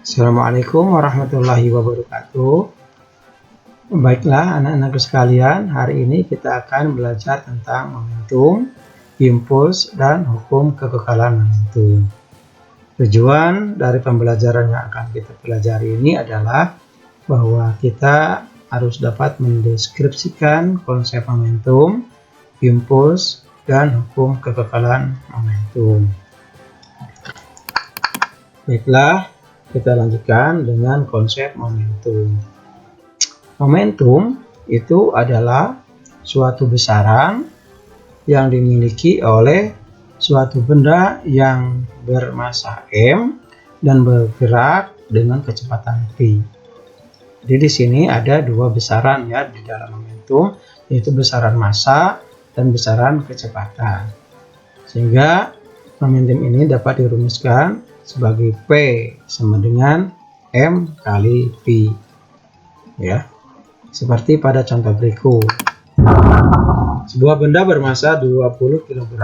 Assalamualaikum warahmatullahi wabarakatuh. Baiklah anak-anakku sekalian, hari ini kita akan belajar tentang momentum, impuls, dan hukum kekekalan momentum. Tujuan dari pembelajaran yang akan kita pelajari ini adalah bahwa kita harus dapat mendeskripsikan konsep momentum, impuls, dan hukum kekekalan momentum. Baiklah, kita lanjutkan dengan konsep momentum. Momentum itu adalah suatu besaran yang dimiliki oleh suatu benda yang bermassa m dan bergerak dengan kecepatan v. Jadi di sini ada dua besaran ya di dalam momentum, yaitu besaran massa dan besaran kecepatan. Sehingga momentum ini dapat dirumuskan sebagai P sama dengan M kali V. Ya. Seperti pada contoh berikut. Sebuah benda bermassa 20 kg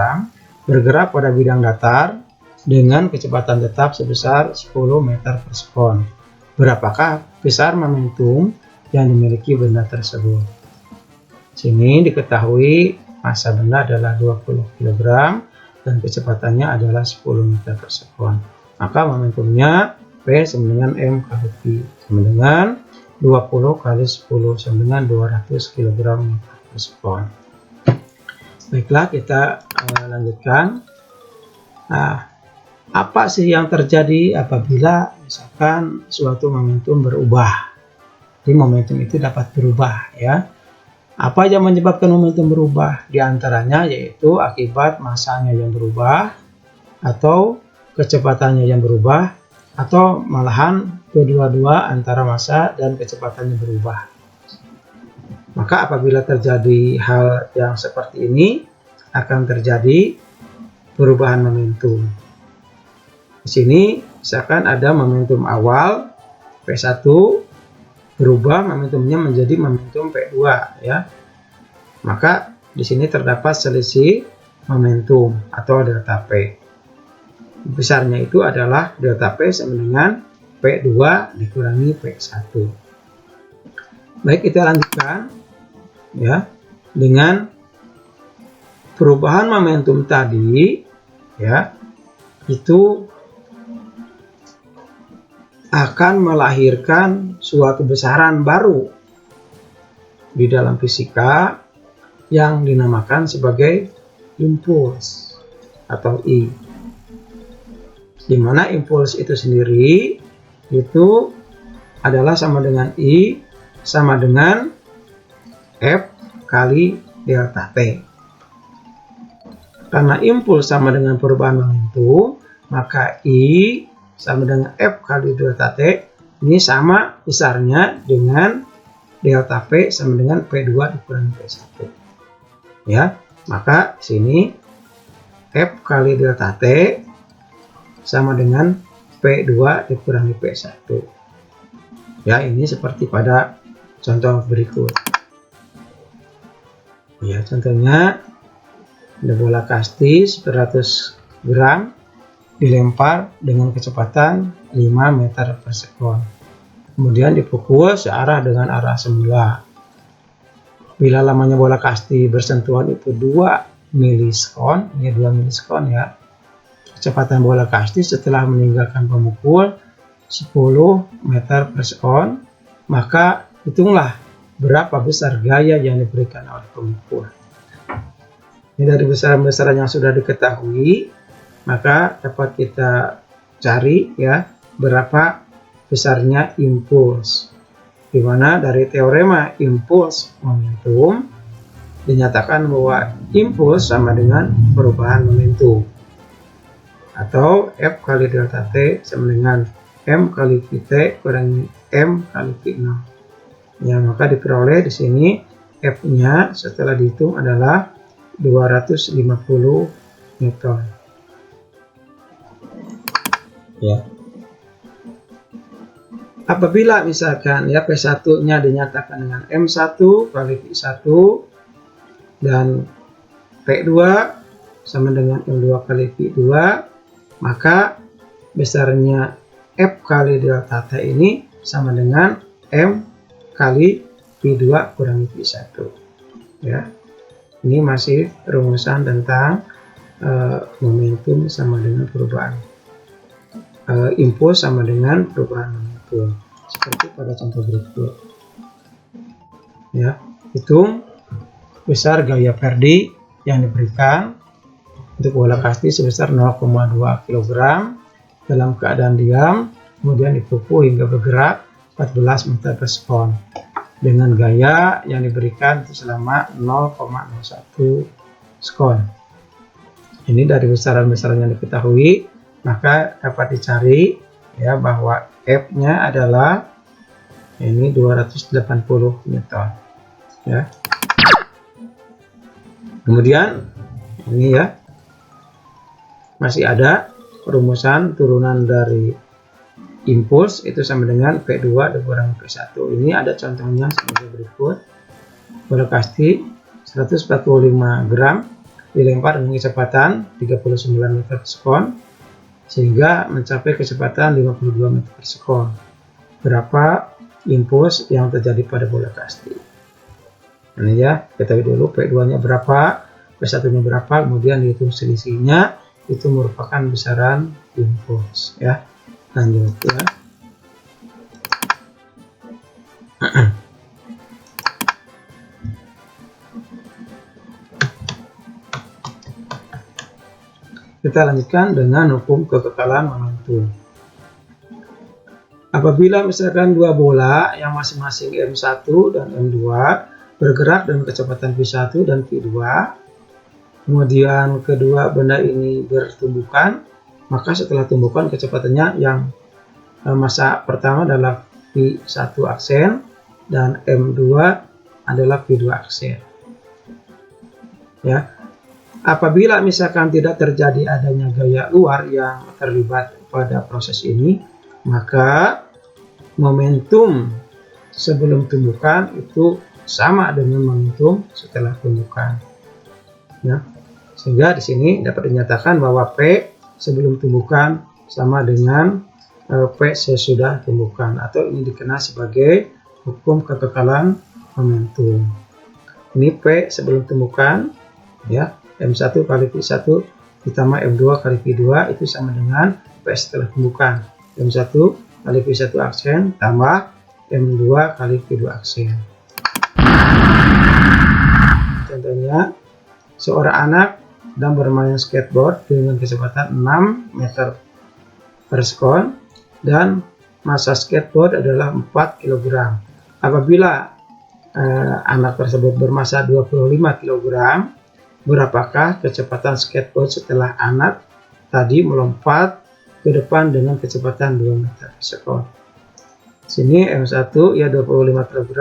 bergerak pada bidang datar dengan kecepatan tetap sebesar 10 meter per sekon. Berapakah besar momentum yang dimiliki benda tersebut? Sini diketahui massa benda adalah 20 kg dan kecepatannya adalah 10 meter per sekon. Maka momentumnya P sama dengan M kali V sama dengan 20 kali 10 sama dengan 200 kg per sekon. Baiklah, kita lanjutkan. Nah, apa sih yang terjadi apabila misalkan suatu momentum berubah? Jadi momentum itu dapat berubah ya. Apa yang menyebabkan momentum berubah? Di antaranya yaitu akibat massanya yang berubah, atau kecepatannya yang berubah, atau malahan kedua-dua antara massa dan kecepatannya berubah. Maka apabila terjadi hal yang seperti ini, akan terjadi perubahan momentum. Di sini misalkan ada momentum awal P1 berubah momentumnya menjadi momentum P2 ya. Maka di sini terdapat selisih momentum atau delta P. Besarnya itu adalah delta P sama dengan P2 dikurangi P1. Baik, kita lanjutkan ya dengan perubahan momentum tadi ya, itu akan melahirkan suatu besaran baru di dalam fisika yang dinamakan sebagai impuls atau I. Di mana impuls itu sendiri itu adalah sama dengan I sama dengan F kali delta T. Karena impuls sama dengan perubahan momentum, maka I sama dengan F kali delta T ini sama besarnya dengan delta P sama dengan P2 dikurangi P1. Ya, maka sini F kali delta T sama dengan P2 dikurangi P1. Ya, ini seperti pada contoh berikut. Ya, contohnya ada bola kasti 100 gram dilempar dengan kecepatan 5 meter per sekon. Kemudian dipukul searah dengan arah semula. Bila lamanya bola kasti bersentuhan itu 2 milisekon, ini 2 milisekon ya. Kecepatan bola kasti setelah meninggalkan pemukul 10 meter per sekon, maka hitunglah berapa besar gaya yang diberikan oleh pemukul. Ini dari besaran-besaran yang sudah diketahui, maka dapat kita cari ya berapa besarnya impuls. Di mana dari teorema impuls momentum dinyatakan bahwa impuls sama dengan perubahan momentum, atau F kali delta T sama dengan M kali Vt kurangi M kali V0. Ya, maka diperoleh di sini F-nya setelah dihitung adalah 250 Newton. Ya. Apabila misalkan ya P1-nya dinyatakan dengan M1 kali V1 dan P2 sama dengan M2 kali V2, maka besarnya F kali delta T ini sama dengan M kali V2 kurangi V1. Ya. Ini masih rumusan tentang momentum sama dengan perubahan impuls sama dengan perubahan momentum. Seperti pada contoh berikut. Ya, hitung besar gaya Ferdi yang diberikan untuk bola kasti sebesar 0,2 kg dalam keadaan diam, kemudian dipukul hingga bergerak 14 meter per sekon dengan gaya yang diberikan selama 0,01 sekon. Ini dari besaran-besaran yang diketahui, maka dapat dicari ya bahwa F-nya adalah ini 280 Newton. Ya. Kemudian ini ya masih ada rumusan turunan dari impuls itu sama dengan P2 dikurangi P1. Ini ada contohnya sebagai berikut. Bola kasti 145 gram dilempar dengan kecepatan 39 meter per sekon sehingga mencapai kecepatan 52 meter per sekon. Berapa impuls yang terjadi pada bola kasti? Ini ya, ketahui dulu P2-nya berapa, P1-nya berapa, kemudian dihitung selisihnya, itu merupakan besaran impuls ya. Lanjut ya. Kita lanjutkan dengan hukum kekekalan momentum. Apabila misalkan dua bola yang masing-masing M1 dan M2 bergerak dengan kecepatan V1 dan V2, kemudian kedua benda ini bertumbukan, maka setelah tumbukan kecepatannya yang masa pertama adalah V1 aksen dan M2 adalah V2 aksen. Ya. Apabila misalkan tidak terjadi adanya gaya luar yang terlibat pada proses ini, maka momentum sebelum tumbukan itu sama dengan momentum setelah tumbukan. Ya. Sehingga di sini dapat dinyatakan bahwa P sebelum tumbukan sama dengan P sesudah tumbukan, atau ini dikenal sebagai hukum kekekalan momentum. Ini P sebelum tumbukan, ya, M1 kali V1 ditambah M2 kali V2 itu sama dengan P setelah tumbukan. M1 kali V1 aksen tambah M2 kali V2 aksen. Contohnya, seorang anak sedang bermain skateboard dengan kecepatan 6 meter per sekon dan masa skateboard adalah 4 kg. Apabila anak tersebut bermasa 25 kg, berapakah kecepatan skateboard setelah anak tadi melompat ke depan dengan kecepatan 2 meter per sekon? Sini M1 ya 25 kg,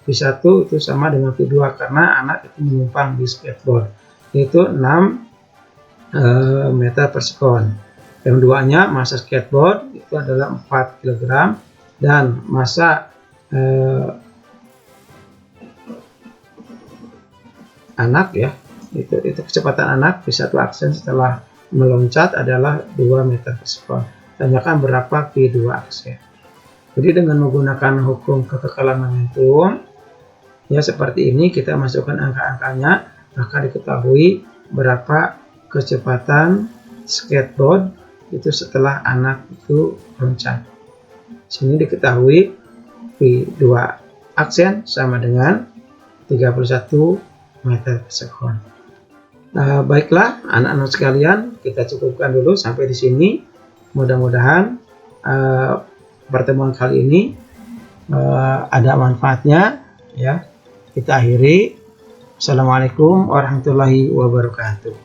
V1 itu sama dengan V2 karena anak itu menumpang di skateboard, yaitu 6 meter per sekon. M2-nya masa skateboard itu adalah 4 kg dan masa anak ya itu kecepatan anak V1 aksen setelah meloncat adalah 2 meter per sekon. Tanyakan berapa V2 aksen. Jadi dengan menggunakan hukum kekekalan momentum ya seperti ini, kita masukkan angka-angkanya, maka diketahui berapa kecepatan skateboard itu setelah anak itu loncat. Sini diketahui V2 aksen sama dengan 31 meter per sekon. Baiklah anak-anak sekalian, kita cukupkan dulu sampai di sini. Mudah-mudahan pertemuan kali ini ada manfaatnya ya. Kita akhiri. Assalamualaikum warahmatullahi wabarakatuh.